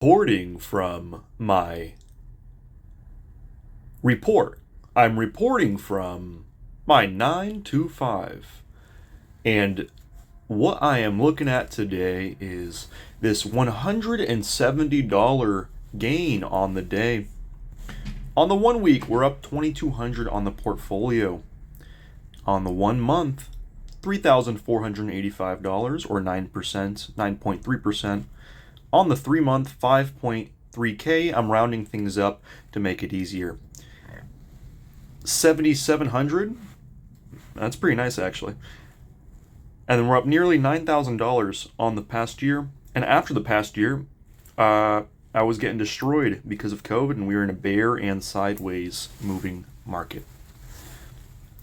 Reporting from my report. I'm reporting from my 9 to 5. And what I am looking at today is this $170 gain on the day. On the 1 week, we're up 2,200 on the portfolio. On the 1 month, $3,485 or 9%, 9.3%. On the 3 month, 5.3K. I'm rounding things up to make it easier. 7,700. That's pretty nice, actually. And then we're up nearly $9,000 on the past year. And after the past year, I was getting destroyed because of COVID, and we were in a bear and sideways moving market.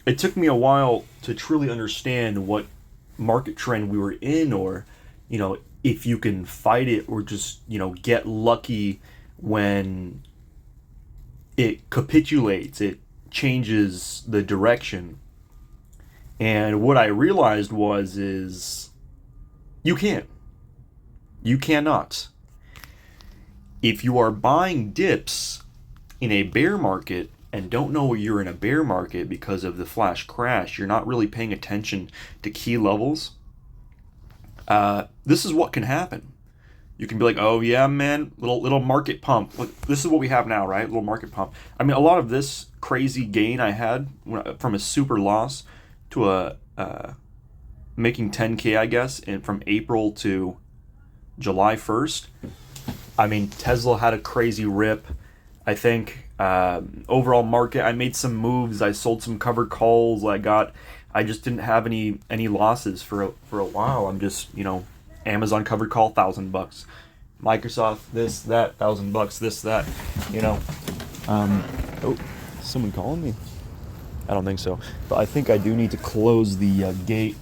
It took me a while to truly understand what market trend we were in, or, if you can fight it or just, get lucky when it capitulates, it changes the direction. And what I realized is you can't. You cannot. If you are buying dips in a bear market and don't know you're in a bear market because of the flash crash, you're not really paying attention to key levels. This is what can happen. You can be like, oh yeah, man, little market pump. Look, this is what we have now, right? Little market pump. I mean, a lot of this crazy gain I had from a super loss to a making 10K, I guess, from April to July 1st. I mean, Tesla had a crazy rip. I think overall market, I made some moves. I sold some covered calls. I just didn't have any losses for a while. I'm just, Amazon covered call, $1,000. Microsoft, this, that, $1,000, this, that, Oh, someone calling me? I don't think so. But I think I do need to close the gate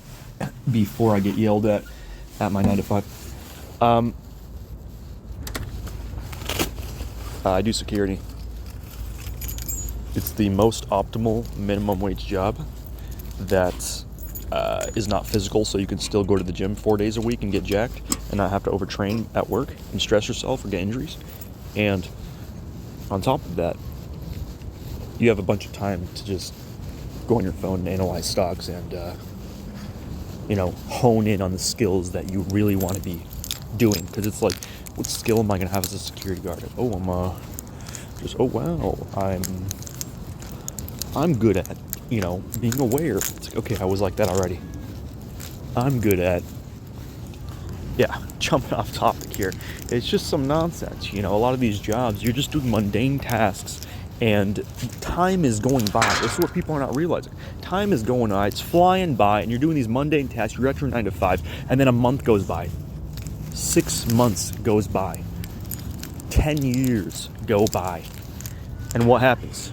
before I get yelled at my 9 to 5. I do security. It's the most optimal minimum wage job that is not physical, so you can still go to the gym 4 days a week and get jacked and not have to overtrain at work and stress yourself or get injuries. And on top of that, you have a bunch of time to just go on your phone and analyze stocks and hone in on the skills that you really want to be doing. Because it's like, what skill am I gonna have as a security guard? I'm good at being aware. It's like, okay, I was like that already. I'm good at jumping off topic here. It's just some nonsense. A lot of these jobs, you're just doing mundane tasks and time is going by. This is what people are not realizing. Time is going by, it's flying by, and you're doing these mundane tasks. You're at your 9 to 5, and then a month goes by. 6 months goes by. 10 years go by. And what happens?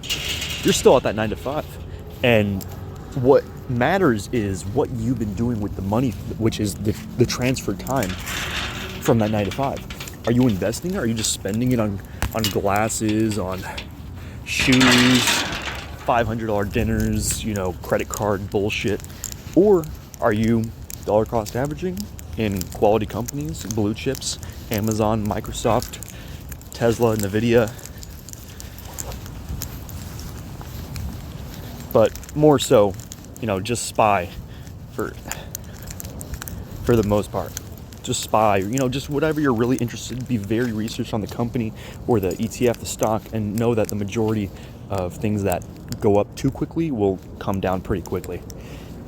You're still at that 9 to 5. And what matters is what you've been doing with the money, which is the transfer time from that 9 to 5. Are you investing it? Or are you just spending it on glasses, on shoes, $500 dinners, credit card bullshit? Or are you dollar cost averaging in quality companies, blue chips, Amazon, Microsoft, Tesla, Nvidia? But more so, just SPY for the most part. Just SPY, just whatever you're really interested in. Be very researched on the company or the ETF, the stock, and know that the majority of things that go up too quickly will come down pretty quickly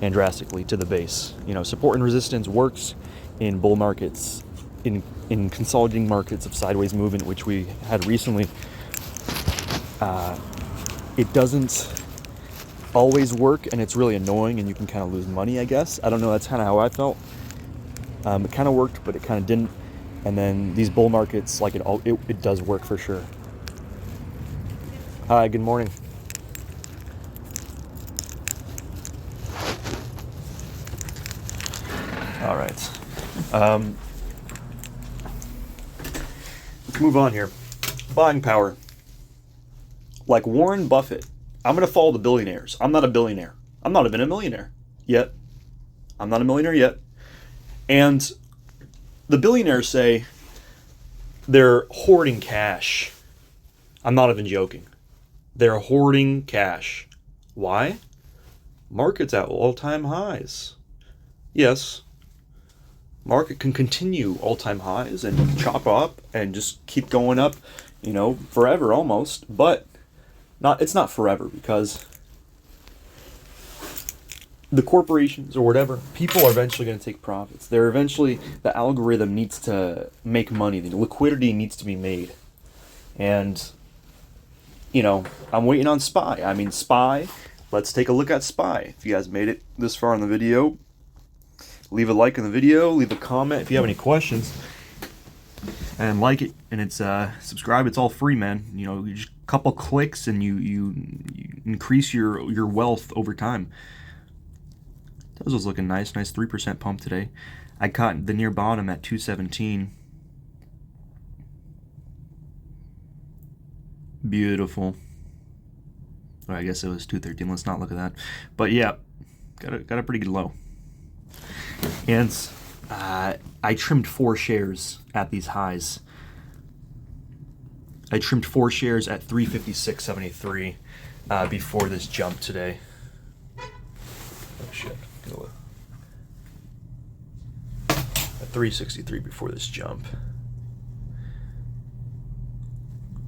and drastically to the base. Support and resistance works in bull markets, in consolidating markets of sideways movement, which we had recently. It doesn't always work, and it's really annoying, and you can kind of lose money, I guess. I don't know, that's kind of how I felt. It kind of worked, but it kind of didn't. And then these bull markets, it does work for sure. Hi, good morning. All right. Let's move on here. Buying power. Like Warren Buffett, I'm going to follow the billionaires. I'm not a billionaire. I'm not even a millionaire yet. I'm not a millionaire yet. And the billionaires say, They're hoarding cash. I'm not even joking. They're hoarding cash. Why? Market's at all-time highs. Yes, market can continue all-time highs and chop up and just keep going up, forever almost. But it's not forever, because the corporations or whatever, people are eventually going to take profits. The algorithm needs to make money. The liquidity needs to be made. And, I'm waiting on SPY. SPY, let's take a look at SPY. If you guys made it this far in the video, leave a like in the video, leave a comment if you have any questions, and like it, and it's subscribe. It's all free, man. Just a couple clicks and you increase your wealth over time. Those was looking nice 3% pump today. I caught the near bottom at 217. Beautiful. Or I guess it was 213. Let's not look at that. But yeah, got a pretty good low. And I trimmed 4 shares at these highs. I trimmed 4 shares at 356.73 before this jump today. Oh shit. At 363 before this jump.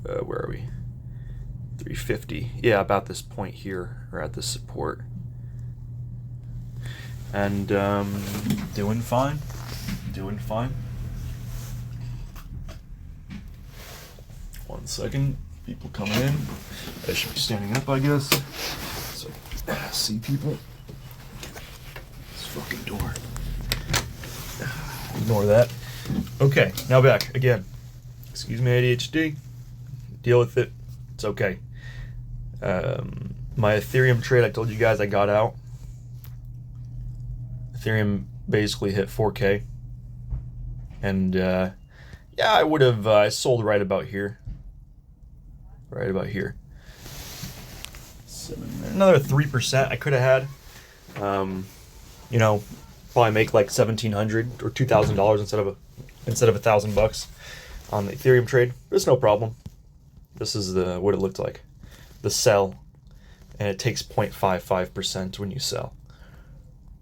Where are we? 350. Yeah, about this point here, or at this support. And doing fine. One second. People coming in. I should be standing up, I guess. So see people. This fucking door. Ignore that. Okay, now back again. Excuse me, ADHD. Deal with it. It's okay. My Ethereum trade, I told you guys I got out. Ethereum basically hit 4K. And yeah, I would have sold right about here. Another 3% I could have had. Probably make like $1,700 or $2,000 instead of $1,000 on the Ethereum trade. There's no problem. This is what it looked like. The sell, and it takes 0.55% when you sell.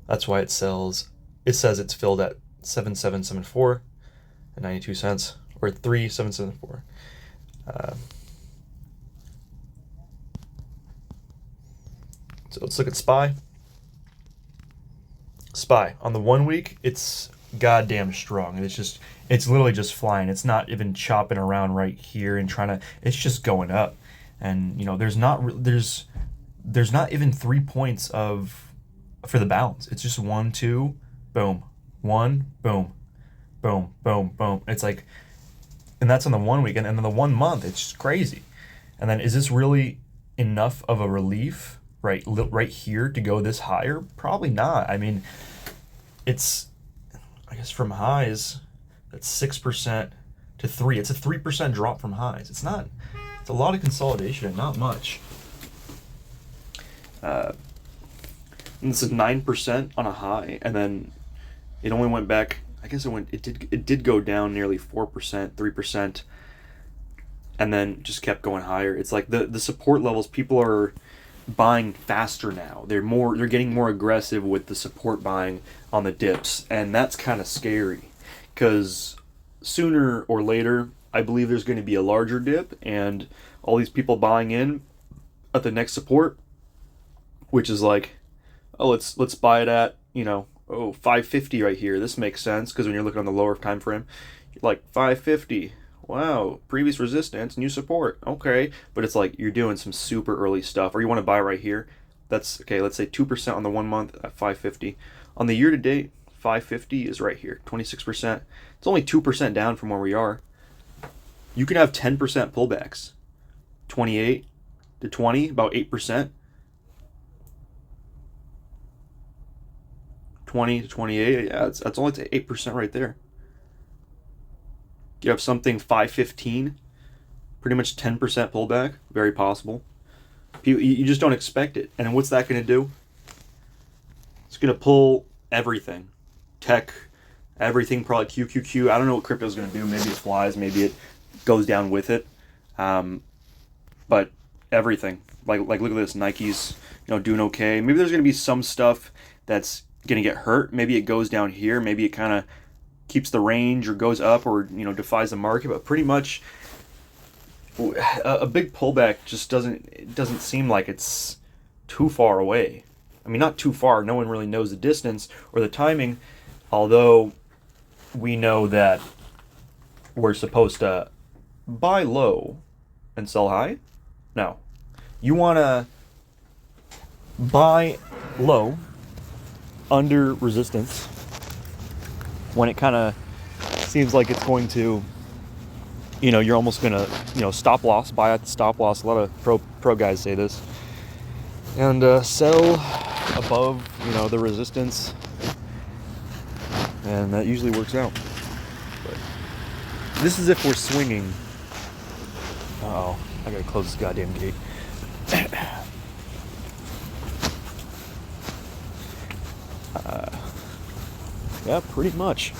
That's why it sells. It says it's filled at 7774 and 92 cents, or 3774. So let's look at SPY. SPY on the 1 week, it's goddamn strong, and it's literally just flying. It's not even chopping around right here and it's just going up. And there's not even 3 points for the balance. It's just 1, 2, boom, 1, boom, boom, boom, boom. It's like, and that's on the 1 week, and then the 1 month, it's just crazy. And then is this really enough of a relief right here to go this higher? Probably not. It's, I guess from highs, that's 6% to 3. It's a 3% drop from highs. It's a lot of consolidation and not much. And this is 9% on a high, and then it only went back. I guess it did go down nearly 4%, 3%, and then just kept going higher. It's like the support levels, people are buying faster now. They're getting more aggressive with the support buying on the dips, and that's kind of scary, because sooner or later I believe there's going to be a larger dip, and all these people buying in at the next support, which is like, oh, let's buy it at 550 right here. This makes sense, because when you're looking on the lower time frame, you're like 550. Wow, previous resistance, new support. Okay, but it's like you're doing some super early stuff, or you want to buy right here. That's okay. Let's say 2% on the 1 month at 550. On the year to date, 550 is right here, 26%. It's only 2% down from where we are. You can have 10% pullbacks, 28 to 20, about 8%. 20 to 28, yeah, that's only 8% right there. You have something 515, pretty much 10% pullback, very possible. You just don't expect it. And what's that going to do? It's going to pull everything. Tech, Everything probably QQQ. I don't know what crypto's going to do. Maybe it flies. Maybe it goes down with it. But everything. Like look at this. Nike's doing okay. Maybe there's going to be some stuff that's going to get hurt. Maybe it goes down here. Maybe it kind of keeps the range or goes up or defies the market. But pretty much a big pullback just doesn't seem like it's too far away. I mean, not too far. No one really knows the distance or the timing, although we know that we're supposed to buy low and sell high. No. You want to buy low under resistance when it kind of seems like it's going to, you're almost going to, stop loss, buy at the stop loss. A lot of pro guys say this. And sell above, the resistance. And that usually works out. But this is if we're swinging. Uh-oh, I gotta close this goddamn gate. Yeah, pretty much.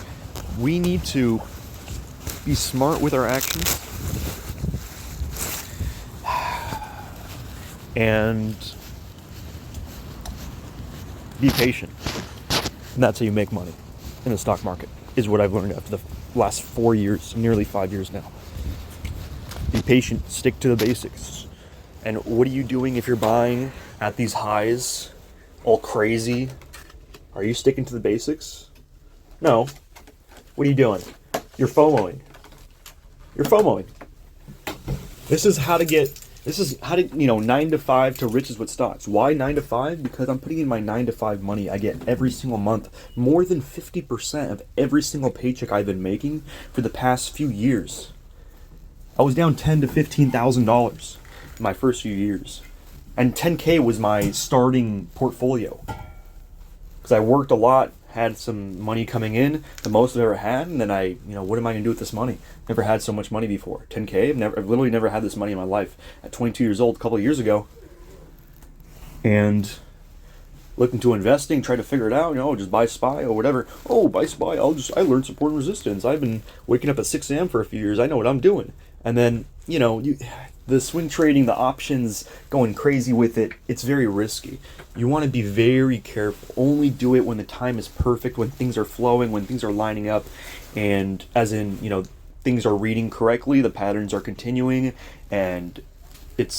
We need to be smart with our actions. And be patient. And that's how you make money in the stock market, is what I've learned after the last 4 years, nearly 5 years now. Be patient, stick to the basics. And what are you doing if you're buying at these highs, all crazy? Are you sticking to the basics? No. What are you doing? You're FOMOing. You're FOMOing. This is how to 9 to 5 to riches with stocks. Why 9 to 5? Because I'm putting in my 9 to 5 money I get every single month. More than 50% of every single paycheck I've been making for the past few years. I was down $10,000 to $15,000 in my first few years. And $10K was my starting portfolio. Because I worked a lot, had some money coming in, the most I've ever had, and then what am I going to do with this money? Never had so much money before. $10K? I've literally never had this money in my life. At 22 years old, a couple of years ago. And looking to investing, try to figure it out, just buy SPY or whatever. Oh, buy SPY, I learned support and resistance. I've been waking up at 6 a.m. for a few years. I know what I'm doing. And then, the swing trading, the options, going crazy with it, it's very risky. You want to be very careful. Only do it when the time is perfect, when things are flowing, when things are lining up, and as in, things are reading correctly, the patterns are continuing, and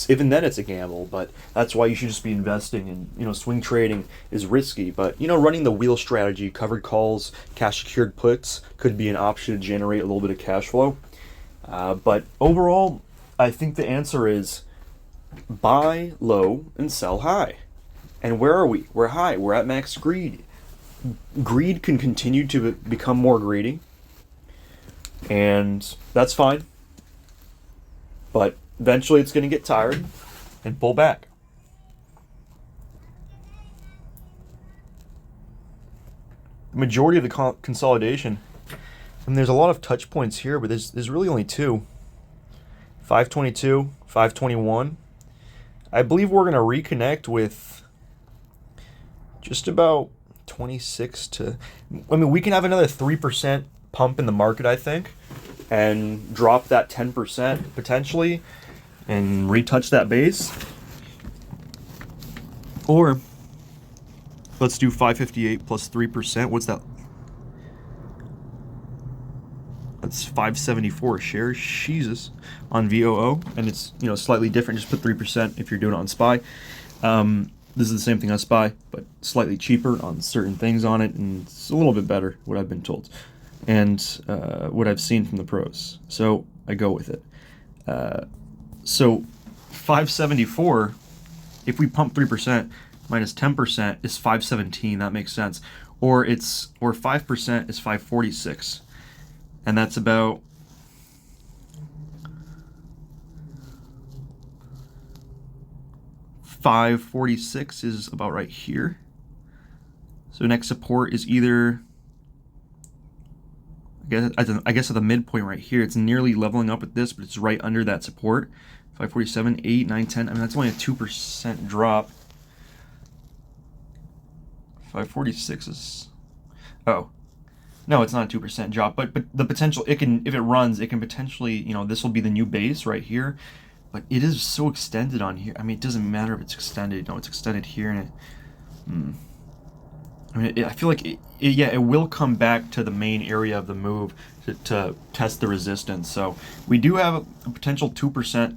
even then it's a gamble. But that's why you should just be investing. And swing trading is risky, but running the wheel strategy, covered calls, cash secured puts could be an option to generate a little bit of cash flow. But overall, I think the answer is buy low and sell high. And where are we? We're high. We're at max greed. Greed can continue to become more greedy, and that's fine. But eventually it's going to get tired and pull back. The majority of the consolidation, and there's a lot of touch points here, but there's really only two. 522, 521. I believe we're going to reconnect with just about 26 to... we can have another 3% pump in the market, I think, and drop that 10% potentially and retouch that base. Or let's do 558 plus 3%. What's that? That's 574 a share, Jesus, on VOO, and it's slightly different. Just put 3% if you're doing it on SPY. This is the same thing on SPY, but slightly cheaper on certain things on it, and it's a little bit better, what I've been told, and what I've seen from the pros. So I go with it. So 574, if we pump 3% minus 10% is 517. That makes sense. Or 5% is 546. And that's about $546 is about right here. So next support is either, I guess at the midpoint right here. It's nearly leveling up with this, but it's right under that support. 547, 8, 9, 10. I mean, that's only a 2% drop. 546 is, oh, No, it's not a 2% drop, but the potential, it can, if it runs, it can potentially, this will be the new base right here, but it is so extended on here. I mean, it doesn't matter if it's extended. It's extended here, and I mean, I feel like yeah, it will come back to the main area of the move to test the resistance. So we do have a potential 2%,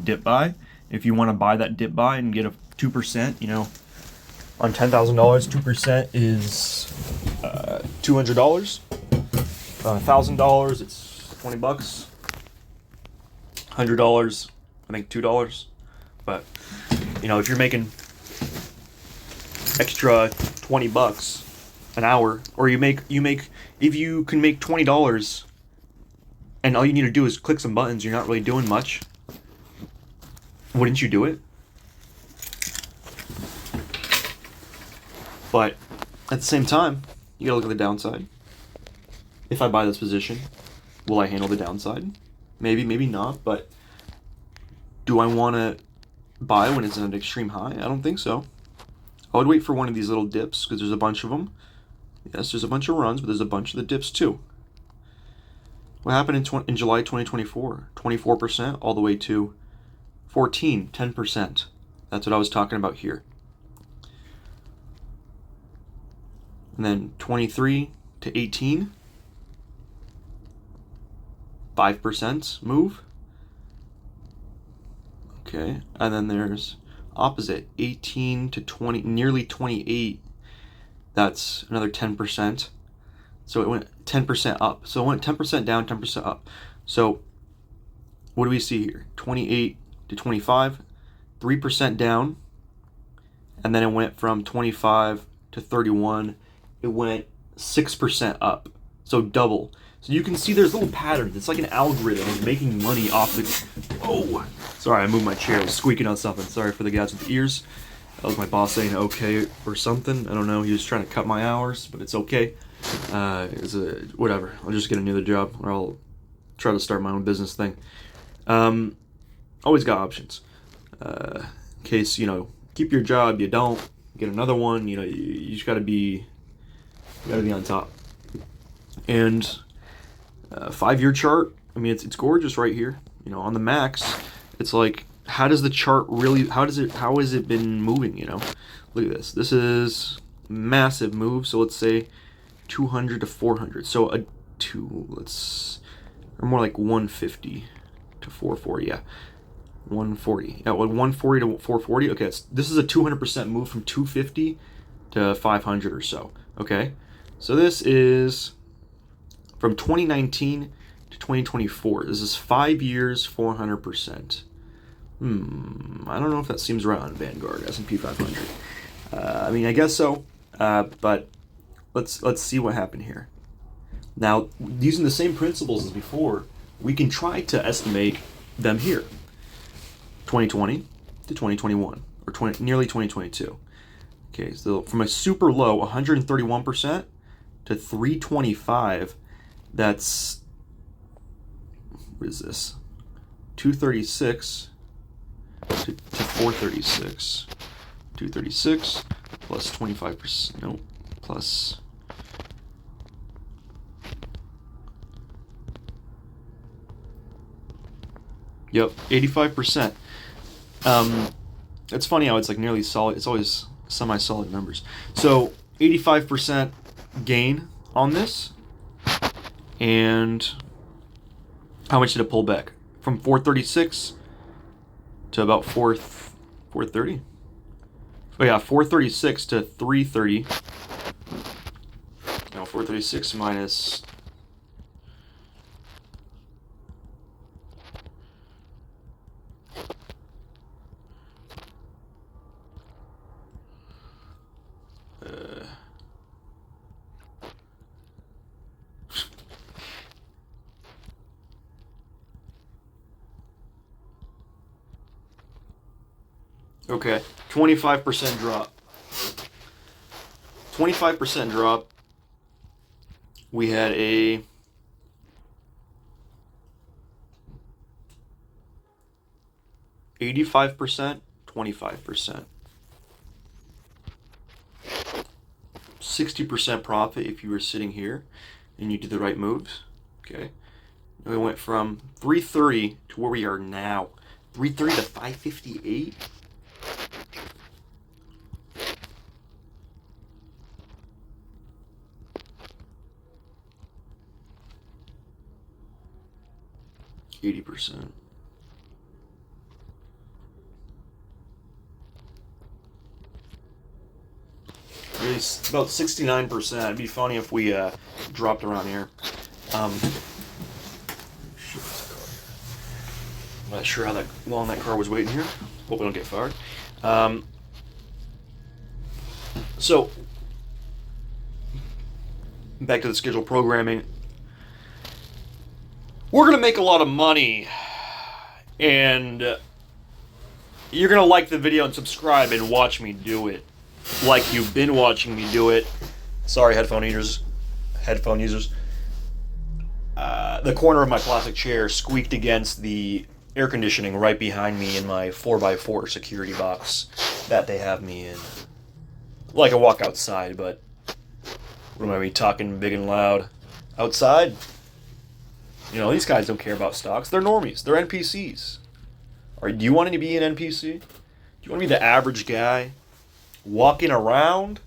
dip buy. If you want to buy that dip buy and get a 2%, on $10,000, 2% is $200. $1,000, it's $20. $100, I think $2. But if you're making extra $20 an hour, or if you can make $20, and all you need to do is click some buttons, you're not really doing much. Wouldn't you do it? But at the same time, you gotta look at the downside. If I buy this position, will I handle the downside? Maybe, maybe not, but do I want to buy when it's at an extreme high? I don't think so. I would wait for one of these little dips, because there's a bunch of them. Yes, there's a bunch of runs, but there's a bunch of the dips too. What happened in July 2024? 24% all the way to 10%. That's what I was talking about here. And then 23 to 18, 5% move. Okay, and then there's opposite, 18 to 20, nearly 28. That's another 10%. So it went 10% up. So it went 10% down, 10% up. So what do we see here? 28 to 25, 3% down. And then it went from 25 to 31. It went 6% up. So double. So you can see there's little patterns. It's like an algorithm of making money off the... Oh, sorry, I moved my chair. I was squeaking on something. Sorry for the guys with the ears. That was my boss saying okay or something. I don't know. He was trying to cut my hours, but it's okay. Whatever. I'll just get another job, or I'll try to start my own business thing. Always got options. In case, keep your job, you don't get another one. You just gotta be on top. And 5-year chart. I mean, it's gorgeous right here. On the max, it's like, how does the chart really? How has it been moving? Look at this. This is massive move. So let's say 200 to 400. So or more like 150 to 440. Yeah, 140. Yeah, 140 to 440. Okay, this is a 200% move from 250 to 500 or so. Okay, so this is from 2019 to 2024. This is 5 years, 400%. I don't know if that seems right on Vanguard, S&P 500. I mean, I guess so. But let's see what happened here. Now, using the same principles as before, we can try to estimate them here. 2020 to 2021, or nearly 2022. Okay, so from a super low 131% to 325, that's, what is this? 236 to 436. 236 plus 25%, no, plus, yep, 85%. It's funny how it's like nearly solid. It's always semi-solid numbers. So 85% gain on this. And how much did it pull back? From 436 to about 430. Oh yeah, 436 to 330. No, 436 minus... Okay, 25% drop. 25% drop. We had a 85%, 25%. 60% profit if you were sitting here and you did the right moves. Okay. We went from 330 to where we are now. 330 to 558. %. It's about 69%. It'd be funny if we dropped around here. I'm not sure how long that car was waiting here. Hope we don't get fired. So, back to the scheduled programming. We're going to make a lot of money, and you're going to like the video and subscribe and watch me do it like you've been watching me do it. Sorry, headphone users. The corner of my plastic chair squeaked against the air conditioning right behind me in my 4x4 security box that they have me in. Like I walk outside, but what am I be talking big and loud? Outside? You know, these guys don't care about stocks. They're normies. They're NPCs. Or do you want to be an NPC? Do you want to be the average guy walking around?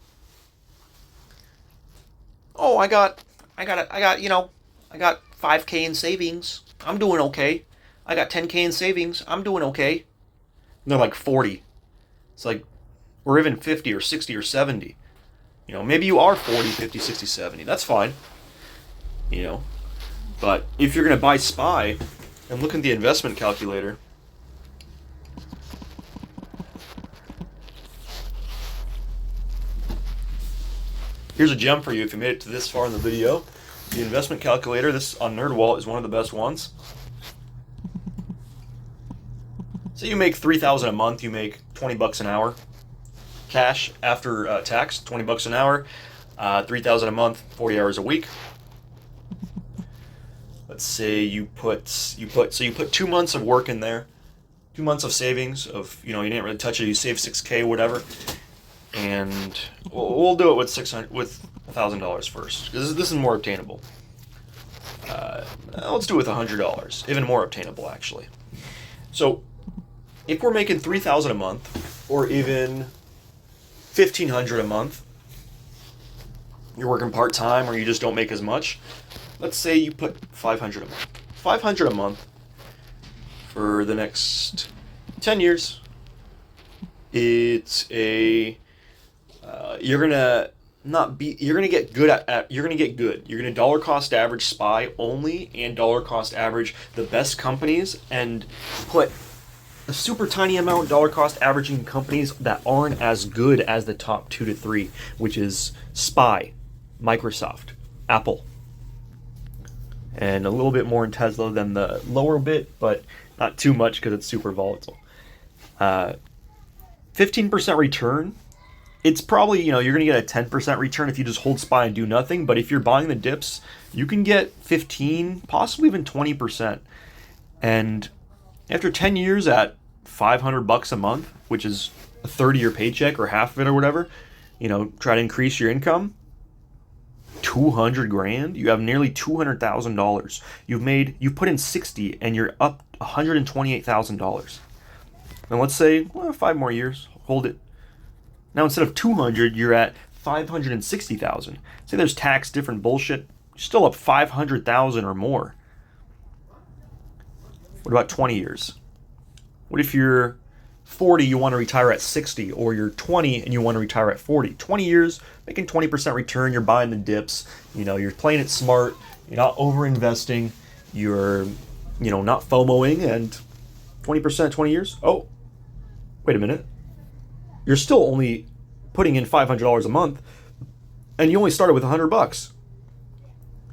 Oh, I got 5K in savings. I'm doing okay. I got 10K in savings. I'm doing okay. And they're like 40. It's like, or even 50 or 60 or 70. You know, maybe you are 40, 50, 60, 70. That's fine. You know. But if you're going to buy SPY and look at the investment calculator, here's a gem for you if you made it to this far in the video. The investment calculator, this on NerdWallet, is one of the best ones. So you make $3,000 a month, you make $20 an hour. Cash after tax, $20 an hour. $3,000 a month, 40 hours a week. Let's say you put 2 months of work in there, 2 months of savings of, you didn't really touch it, you save $6K, whatever, and we'll do it with $1,000 first, because this is more obtainable. Let's do it with $100, even more obtainable actually. So if we're making $3,000 a month, or even $1,500 a month, you're working part-time or you just don't make as much. Let's say you put $500 a month. $500 a month for the next 10 years. It's you're gonna get good. You're gonna dollar cost average SPY only and dollar cost average the best companies and put a super tiny amount dollar cost averaging companies that aren't as good as the top 2 to 3, which is SPY, Microsoft, Apple, and a little bit more in Tesla than the lower bit, but not too much because it's super volatile. 15% return. It's probably, you're going to get a 10% return if you just hold SPY and do nothing, but if you're buying the dips, you can get 15, possibly even 20%. And after 10 years at $500 a month, which is a third of your paycheck or half of it or whatever, try to increase your income. 200 grand, you have nearly $200,000. You've put in 60 and you're up $128,000. And let's say 5 more years, hold it. Now instead of 200, you're at 560,000. Say there's tax, different bullshit, you're still up 500,000 or more. What about 20 years? What if you're 40, you want to retire at 60, or you're 20 and you want to retire at 40? 20 years, making 20% return, you're buying the dips, you're playing it smart, you're not over-investing, you're, not FOMOing, and 20%, 20 years? Oh, wait a minute. You're still only putting in $500 a month, and you only started with $100.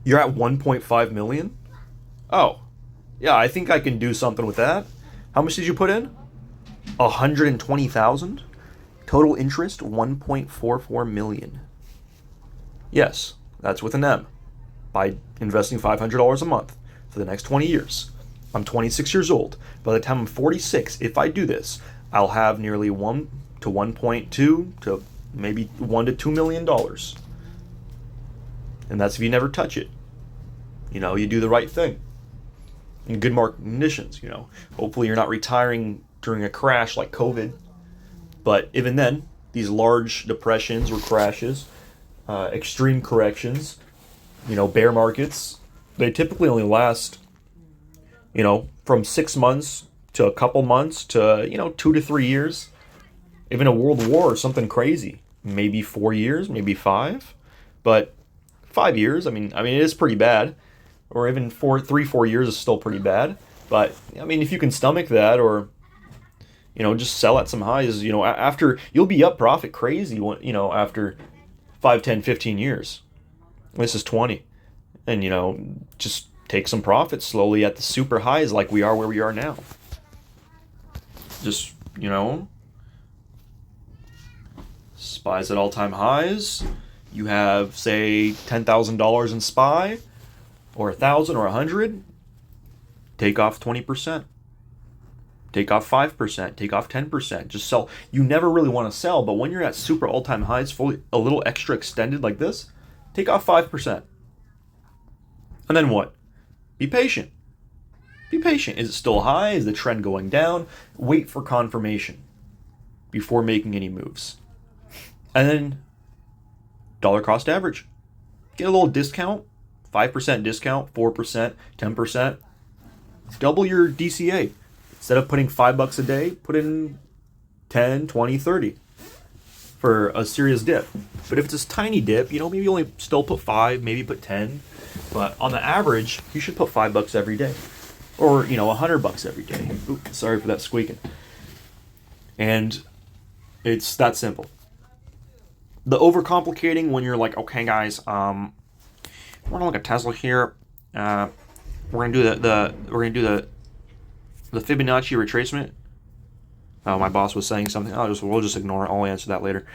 You're at 1.5 million? Oh, yeah, I think I can do something with that. How much did you put in? 120,000. Total interest 1.44 million. Yes, that's with an M. By investing $500 a month for the next 20 years. I'm 26 years old. By the time I'm 46, if I do this, I'll have nearly 1 to 1.2 to maybe $1 to $2 million. And that's if you never touch it. You do the right thing. In good market conditions, Hopefully you're not retiring during a crash like COVID. But even then, these large depressions or crashes, extreme corrections, bear markets, they typically only last, from 6 months to a couple months to, 2 to 3 years. Even a world war or something crazy. Maybe 4 years, maybe 5. But 5 years, it is pretty bad. Or even 4 years is still pretty bad. But, if you can stomach that, or, just sell at some highs, after, you'll be up profit crazy, after 5, 10, 15 years. This is 20. And, just take some profits slowly at the super highs like we are where we are now. Just, SPY's at all-time highs. You have, say, $10,000 in SPY, or 1,000 or 100. Take off 20%. Take off 5%. Take off 10%. Just sell. You never really want to sell, but when you're at super all-time highs, fully a little extra extended like this, take off 5%. And then what? Be patient. Be patient. Is it still high? Is the trend going down? Wait for confirmation before making any moves. And then dollar cost average. Get a little discount. 5% discount, 4%, 10%. Double your DCA. Instead of putting $5 a day, put in 10, 20, 30 for a serious dip. But if it's a tiny dip, maybe only still put 5, maybe put 10. But on the average, you should put $5 every day. Or, $100 every day. Oops, sorry for that squeaking. And it's that simple. The overcomplicating when you're like, okay guys, we're gonna look at Tesla here. We're gonna do the Fibonacci retracement. Oh, my boss was saying something. We'll just ignore it. I'll answer that later.